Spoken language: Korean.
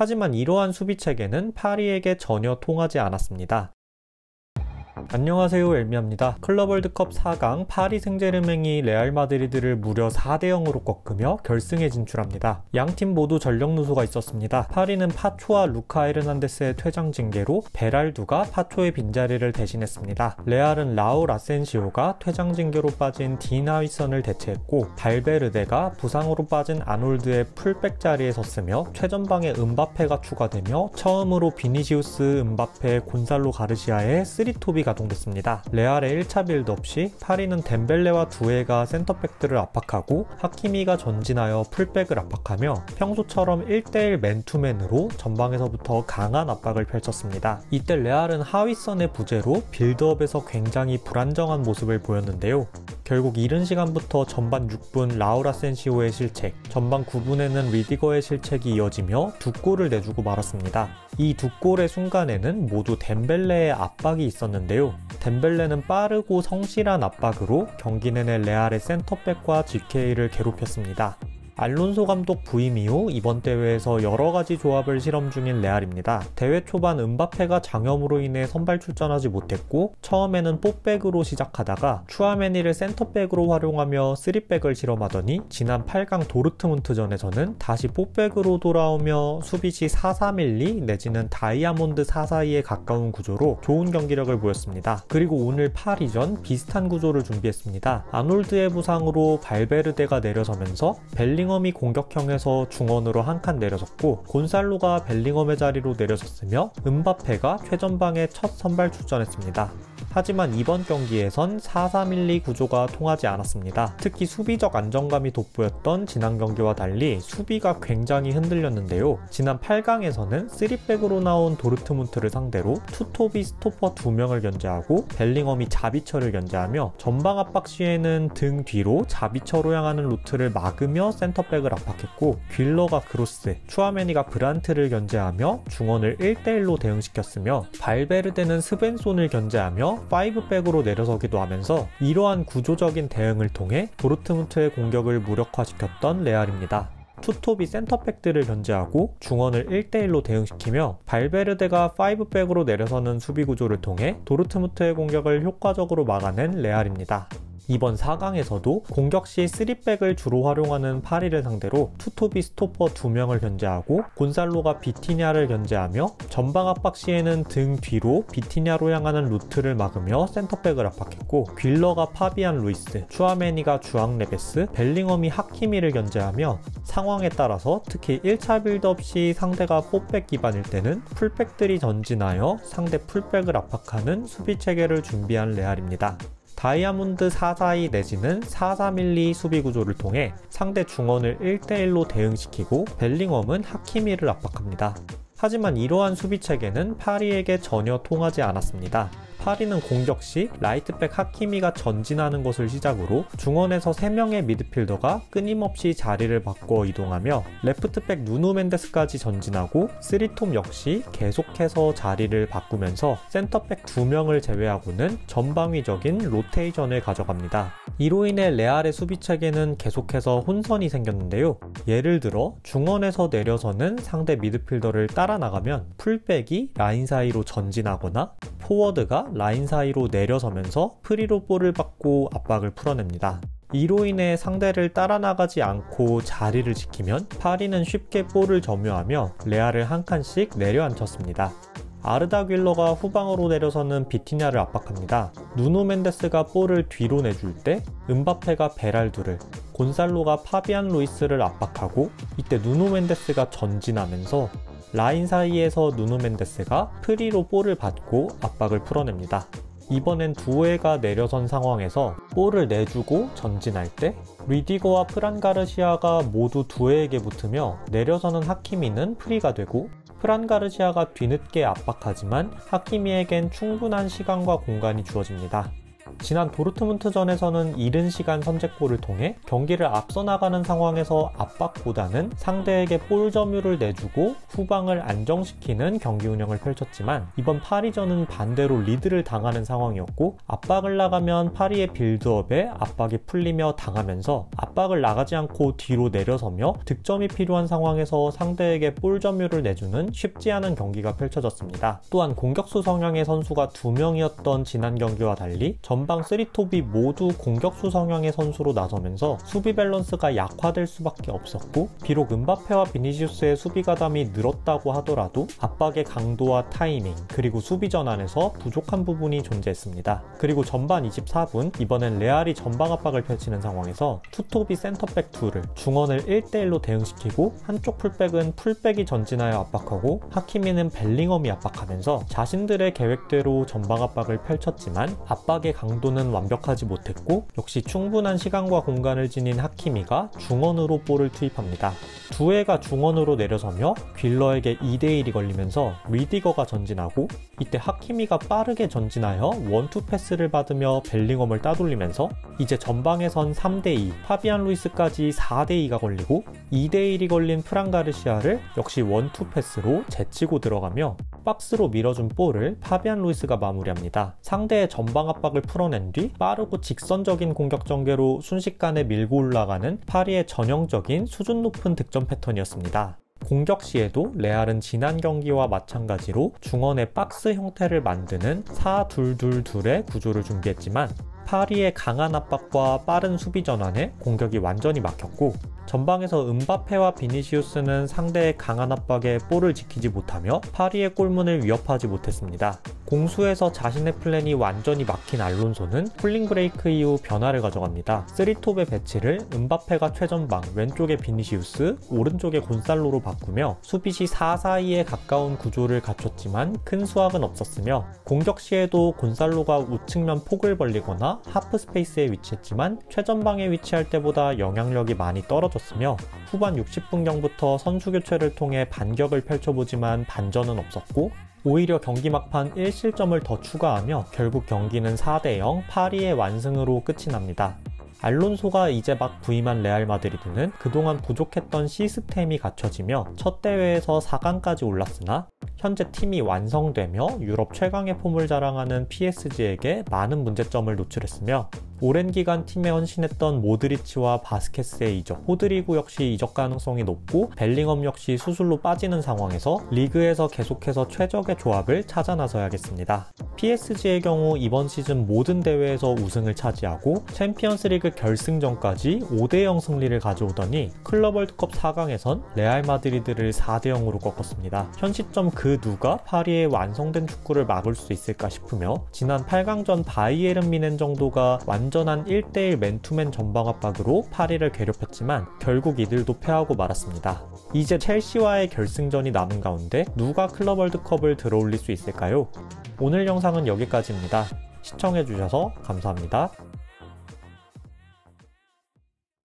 하지만 이러한 수비 체계는 파리에게 전혀 통하지 않았습니다. 안녕하세요, 엘미야입니다. 클럽 월드컵 4강 파리 생제르맹이 레알 마드리드를 무려 4대0으로 꺾으며 결승에 진출합니다. 양팀 모두 전력 누수가 있었습니다. 파리는 파초와 루카 에르난데스의 퇴장 징계로 베랄두가 파초의 빈자리를 대신했습니다. 레알은 라울 아센시오가 퇴장 징계로 빠진 딘 하위선을 대체했고, 발베르데가 부상으로 빠진 아놀드의 풀백 자리에 섰으며 최전방에 음바페가 추가되며 처음으로 비니시우스, 음바페, 곤살로 가르시아의 3톱이 가동됐습니다. 레알의 1차 빌드업 시 파리는 덴벨레와 두에가 센터백들을 압박하고 하키미가 전진하여 풀백을 압박하며 평소처럼 1대1 맨투맨으로 전방에서부터 강한 압박을 펼쳤습니다. 이때 레알은 하위선의 부재로 빌드업에서 굉장히 불안정한 모습을 보였는데요. 결국 이른 시간부터 전반 6분 라울 아센시오의 실책, 전반 9분에는 리디거의 실책이 이어지며 두 골을 내주고 말았습니다. 이 두 골의 순간에는 모두 덴벨레의 압박이 있었는데요. 덴벨레는 빠르고 성실한 압박으로 경기 내내 레알의 센터백과 GK를 괴롭혔습니다. 알론소 감독 부임 이후 이번 대회에서 여러가지 조합을 실험 중인 레알입니다. 대회 초반 음바페가 장염으로 인해 선발 출전하지 못했고, 처음에는 4백으로 시작하다가 추아메니를 센터백으로 활용하며 3백을 실험하더니 지난 8강 도르트문트전에서는 다시 4백으로 돌아오며 수비시 4-3-1-2 내지는 다이아몬드 4-4-2에 가까운 구조로 좋은 경기력을 보였습니다. 그리고 오늘 파리전 비슷한 구조를 준비했습니다. 아놀드의 부상으로 발베르데가 내려서면서 벨링엄이 공격형에서 중원으로 한 칸 내려섰고, 곤살로가 벨링엄의 자리로 내려섰으며 음바페가 최전방에 첫 선발 출전했습니다. 하지만 이번 경기에선 4-3-1-2 구조가 통하지 않았습니다. 특히 수비적 안정감이 돋보였던 지난 경기와 달리 수비가 굉장히 흔들렸는데요. 지난 8강에서는 3백으로 나온 도르트문트를 상대로 투톱이 스토퍼 2명을 견제하고 벨링엄이 자비처를 견제하며 전방 압박 시에는 등 뒤로 자비처로 향하는 루트를 막으며 센터백을 압박했고, 귓러가 크로스, 추아메니가 브란트를 견제하며 중원을 1대1로 대응시켰으며 발베르데는 스벤손을 견제하며 5백으로 내려서기도 하면서 이러한 구조적인 대응을 통해 도르트문트의 공격을 무력화시켰던 레알입니다. 투톱이 센터백들을 견제하고 중원을 1대1로 대응시키며 발베르데가 5백으로 내려서는 수비 구조를 통해 도르트문트의 공격을 효과적으로 막아낸 레알입니다. 이번 4강에서도 공격 시 3백을 주로 활용하는 파리를 상대로 투톱이 스토퍼 2명을 견제하고 곤살로가 비티냐를 견제하며 전방 압박 시에는 등 뒤로 비티냐로 향하는 루트를 막으며 센터백을 압박했고, 귓러가 파비안 루이스, 추아메니가 주앙 레베스, 벨링엄이 하키미를 견제하며 상황에 따라서 특히 1차 빌드업 시 상대가 4백 기반일 때는 풀백들이 전진하여 상대 풀백을 압박하는 수비 체계를 준비한 레알입니다. 다이아몬드 4-4-2 내지는 4-3-1-2 수비 구조를 통해 상대 중원을 1대1로 대응시키고 벨링엄은 하키미를 압박합니다. 하지만 이러한 수비 체계는 파리에게 전혀 통하지 않았습니다. 파리는 공격 시 라이트백 하키미가 전진하는 것을 시작으로 중원에서 3명의 미드필더가 끊임없이 자리를 바꿔 이동하며 레프트백 누누 멘데스까지 전진하고 3톱 역시 계속해서 자리를 바꾸면서 센터백 2명을 제외하고는 전방위적인 로테이션을 가져갑니다. 이로 인해 레알의 수비 체계는 계속해서 혼선이 생겼는데요. 예를 들어 중원에서 내려서는 상대 미드필더를 따라 나가면 풀백이 라인 사이로 전진하거나 포워드가 라인 사이로 내려서면서 프리로 볼을 받고 압박을 풀어냅니다. 이로 인해 상대를 따라 나가지 않고 자리를 지키면 파리는 쉽게 볼을 점유하며 레알을 한 칸씩 내려앉혔습니다. 아르다 귓러가 후방으로 내려서는 비티냐를 압박합니다. 누노 멘데스가 볼을 뒤로 내줄 때 음바페가 베랄두를, 곤살로가 파비안 루이스를 압박하고, 이때 누노 멘데스가 전진하면서 라인 사이에서 누누 멘데스가 프리로 볼을 받고 압박을 풀어냅니다. 이번엔 두에가 내려선 상황에서 볼을 내주고 전진할 때 리디거와 프란 가르시아가 모두 두에에게 붙으며 내려서는 하키미는 프리가 되고, 프란 가르시아가 뒤늦게 압박하지만 하키미에겐 충분한 시간과 공간이 주어집니다. 지난 도르트문트전에서는 이른 시간 선제골을 통해 경기를 앞서 나가는 상황에서 압박보다는 상대에게 볼 점유를 내주고 후방을 안정시키는 경기 운영을 펼쳤지만, 이번 파리전은 반대로 리드를 당하는 상황이었고, 압박을 나가면 파리의 빌드업에 압박이 풀리며 당하면서 압박을 나가지 않고 뒤로 내려서며 득점이 필요한 상황에서 상대에게 볼 점유를 내주는 쉽지 않은 경기가 펼쳐졌습니다. 또한 공격수 성향의 선수가 2명이었던 지난 경기와 달리 전방 3톱이 모두 공격수 성향의 선수로 나서면서 수비 밸런스가 약화될 수밖에 없었고, 비록 음바페와 비니시우스의 수비 가담이 늘었다고 하더라도 압박의 강도와 타이밍, 그리고 수비 전환에서 부족한 부분이 존재했습니다. 그리고 전반 24분, 이번엔 레알이 전방 압박을 펼치는 상황에서 투톱이 센터백 둘을 중원을 1대1로 대응시키고, 한쪽 풀백은 풀백이 전진하여 압박하고 하키미는 벨링엄이 압박하면서 자신들의 계획대로 전방 압박을 펼쳤지만 압박의 강도는 완벽하지 못했고, 역시 충분한 시간과 공간을 지닌 하키미가 중원으로 볼을 투입합니다. 두에가 중원으로 내려서며 귓러에게 2대1이 걸리면서 리디거가 전진하고, 이때 하키미가 빠르게 전진하여 원투 패스를 받으며 벨링엄을 따돌리면서 이제 전방에선 3대2, 파비안 루이스까지 4대2가 걸리고 2대1이 걸린 프란 가르시아를 역시 원투 패스로 제치고 들어가며 박스로 밀어준 볼을 파비안 루이스가 마무리합니다. 상대의 전방 압박을 풀어낸 뒤 빠르고 직선적인 공격 전개로 순식간에 밀고 올라가는 파리의 전형적인 수준 높은 득점 패턴이었습니다. 공격 시에도 레알은 지난 경기와 마찬가지로 중원의 박스 형태를 만드는 4-2-2-2의 구조를 준비했지만, 파리의 강한 압박과 빠른 수비 전환에 공격이 완전히 막혔고, 전방에서 음바페와 비니시우스는 상대의 강한 압박에 볼을 지키지 못하며 파리의 골문을 위협하지 못했습니다. 공수에서 자신의 플랜이 완전히 막힌 알론소는 쿨링 브레이크 이후 변화를 가져갑니다. 3톱의 배치를 음바페가 최전방, 왼쪽에 비니시우스, 오른쪽에 곤살로로 바꾸며 수비 시 4-4-2에 가까운 구조를 갖췄지만 큰 수확은 없었으며, 공격 시에도 곤살로가 우측면 폭을 벌리거나 하프 스페이스에 위치했지만 최전방에 위치할 때보다 영향력이 많이 떨어졌으며, 후반 60분경부터 선수 교체를 통해 반격을 펼쳐보지만 반전은 없었고, 오히려 경기 막판 1실점을 더 추가하며 결국 경기는 4대0 파리의 완승으로 끝이 납니다. 알론소가 이제 막 부임한 레알 마드리드는 그동안 부족했던 시스템이 갖춰지며 첫 대회에서 4강까지 올랐으나, 현재 팀이 완성되며 유럽 최강의 폼을 자랑하는 PSG에게 많은 문제점을 노출했으며, 오랜 기간 팀에 헌신했던 모드리치와 바스케스의 이적, 호드리구 역시 이적 가능성이 높고 벨링엄 역시 수술로 빠지는 상황에서 리그에서 계속해서 최적의 조합을 찾아 나서야겠습니다. PSG의 경우 이번 시즌 모든 대회에서 우승을 차지하고 챔피언스리그 결승전까지 5대0 승리를 가져오더니 클럽 월드컵 4강에선 레알 마드리드를 4대0으로 꺾었습니다. 현 시점 그 누가 파리의 완성된 축구를 막을 수 있을까 싶으며, 지난 8강전 바이에른 미넨 정도가 완전한 1대1 맨투맨 전방 압박으로 파리를 괴롭혔지만 결국 이들도 패하고 말았습니다. 이제 첼시와의 결승전이 남은 가운데 누가 클럽 월드컵을 들어올릴 수 있을까요? 오늘 영상은 여기까지입니다. 시청해주셔서 감사합니다.